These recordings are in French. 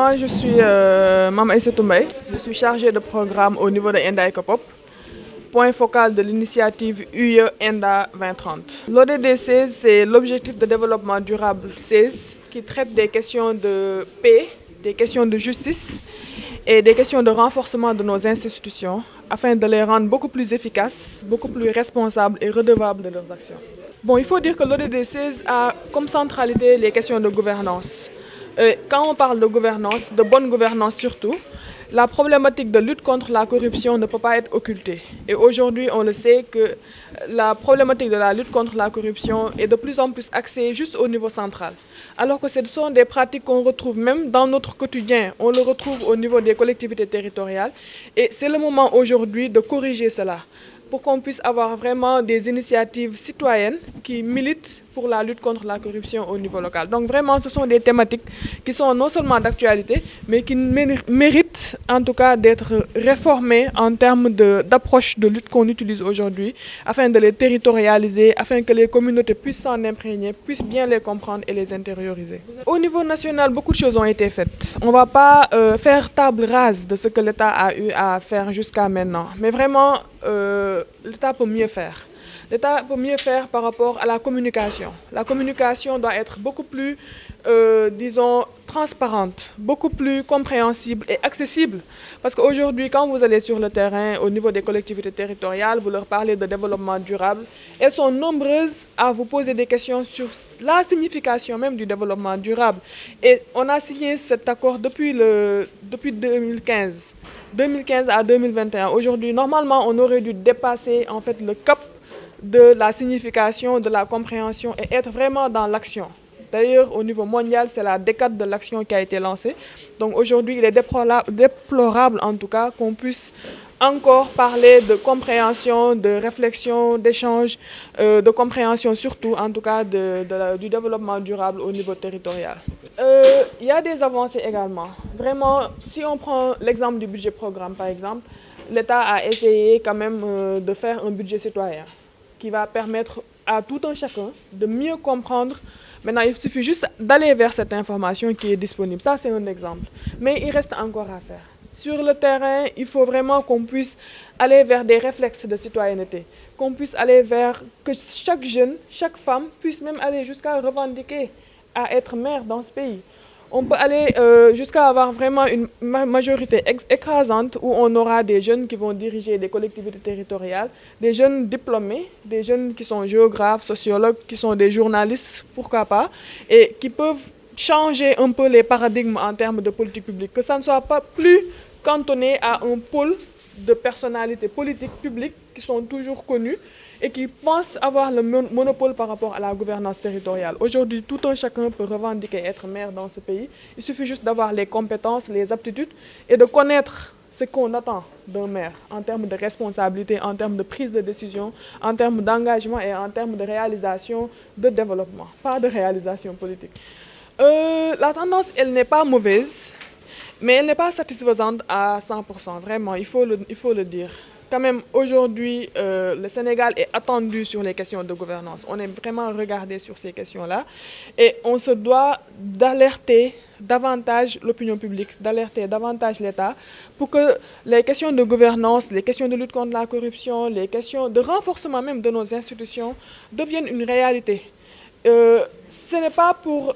Moi, je suis Mama Aïssatou Mbaye. Je suis chargée de programme au niveau de Enda Ecopop, point focal de l'initiative UE Enda 2030. L'ODD 16, c'est l'objectif de développement durable 16, qui traite des questions de paix, des questions de justice et des questions de renforcement de nos institutions, afin de les rendre beaucoup plus efficaces, beaucoup plus responsables et redevables de leurs actions. Bon, il faut dire que l'ODD 16 a comme centralité les questions de gouvernance. Quand on parle de gouvernance, de bonne gouvernance surtout, la problématique de lutte contre la corruption ne peut pas être occultée. Et aujourd'hui, on le sait que la problématique de la lutte contre la corruption est de plus en plus axée juste au niveau central. Alors que ce sont des pratiques qu'on retrouve même dans notre quotidien. On le retrouve au niveau des collectivités territoriales. Et c'est le moment aujourd'hui de corriger cela, pour qu'on puisse avoir vraiment des initiatives citoyennes qui militent pour la lutte contre la corruption au niveau local. Donc vraiment, ce sont des thématiques qui sont non seulement d'actualité, mais qui méritent en tout cas d'être réformées en termes d'approche de lutte qu'on utilise aujourd'hui, afin de les territorialiser, afin que les communautés puissent s'en imprégner, puissent bien les comprendre et les intérioriser. Au niveau national, beaucoup de choses ont été faites. On ne va pas faire table rase de ce que l'État a eu à faire jusqu'à maintenant, mais vraiment, l'État peut mieux faire. L'État peut mieux faire par rapport à la communication. La communication doit être beaucoup plus, disons, transparente, beaucoup plus compréhensible et accessible. Parce qu'aujourd'hui, quand vous allez sur le terrain, au niveau des collectivités territoriales, vous leur parlez de développement durable, elles sont nombreuses à vous poser des questions sur la signification même du développement durable. Et on a signé cet accord depuis 2015. 2015 à 2021. Aujourd'hui, normalement, on aurait dû dépasser en fait le cap de la signification, de la compréhension et être vraiment dans l'action. D'ailleurs, au niveau mondial, c'est la décade de l'action qui a été lancée. Donc aujourd'hui, il est déplorable en tout cas qu'on puisse encore parler de compréhension, de réflexion, d'échange, de compréhension surtout en tout cas du développement durable au niveau territorial. Il y a des avancées également. Vraiment, si on prend l'exemple du budget programme par exemple, l'État a essayé quand même de faire un budget citoyen qui va permettre à tout un chacun de mieux comprendre. Maintenant, il suffit juste d'aller vers cette information qui est disponible. Ça, c'est un exemple. Mais il reste encore à faire. Sur le terrain, il faut vraiment qu'on puisse aller vers des réflexes de citoyenneté, qu'on puisse aller vers que chaque jeune, chaque femme puisse même aller jusqu'à revendiquer à être maire dans ce pays. On peut aller jusqu'à avoir vraiment une majorité écrasante où on aura des jeunes qui vont diriger des collectivités territoriales, des jeunes diplômés, des jeunes qui sont géographes, sociologues, qui sont des journalistes, pourquoi pas, et qui peuvent changer un peu les paradigmes en termes de politique publique, que ça ne soit pas plus cantonné à un pôle de personnalités politiques publiques qui sont toujours connues et qui pensent avoir le monopole par rapport à la gouvernance territoriale. Aujourd'hui, tout un chacun peut revendiquer être maire dans ce pays. Il suffit juste d'avoir les compétences, les aptitudes et de connaître ce qu'on attend d'un maire en termes de responsabilité, en termes de prise de décision, en termes d'engagement et en termes de réalisation de développement, pas de réalisation politique. La tendance, elle n'est pas mauvaise, mais elle n'est pas satisfaisante à 100%, vraiment, il faut le dire. Quand même, aujourd'hui, le Sénégal est attendu sur les questions de gouvernance. On est vraiment regardé sur ces questions-là. Et on se doit d'alerter davantage l'opinion publique, d'alerter davantage l'État pour que les questions de gouvernance, les questions de lutte contre la corruption, les questions de renforcement même de nos institutions deviennent une réalité. Ce n'est pas pour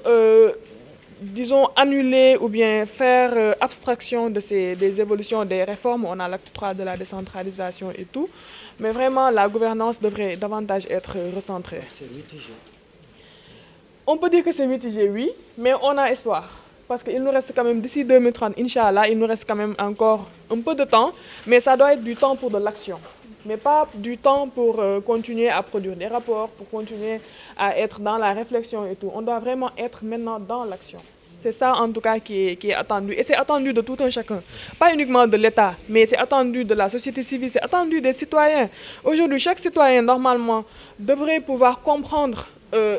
disons, annuler ou bien faire abstraction des évolutions, des réformes. On a l'acte 3 de la décentralisation et tout. Mais vraiment, la gouvernance devrait davantage être recentrée. C'est mitigé. On peut dire que c'est mitigé, oui, mais on a espoir. Parce qu'il nous reste quand même, d'ici 2030, Inch'Allah, il nous reste quand même encore un peu de temps. Mais ça doit être du temps pour de l'action. Mais pas du temps pour continuer à produire des rapports, pour continuer à être dans la réflexion et tout. On doit vraiment être maintenant dans l'action. C'est ça en tout cas qui est attendu. Et c'est attendu de tout un chacun. Pas uniquement de l'État, mais c'est attendu de la société civile, c'est attendu des citoyens. Aujourd'hui, chaque citoyen, normalement, devrait pouvoir comprendre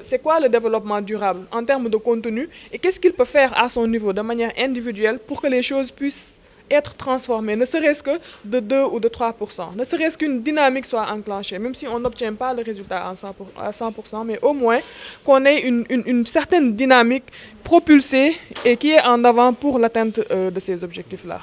c'est quoi le développement durable en termes de contenu et qu'est-ce qu'il peut faire à son niveau de manière individuelle pour que les choses puissent être transformé, ne serait-ce que de 2 ou de 3%, ne serait-ce qu'une dynamique soit enclenchée, même si on n'obtient pas le résultat à 100%, mais au moins qu'on ait une certaine dynamique propulsée et qui est en avant pour l'atteinte de ces objectifs-là.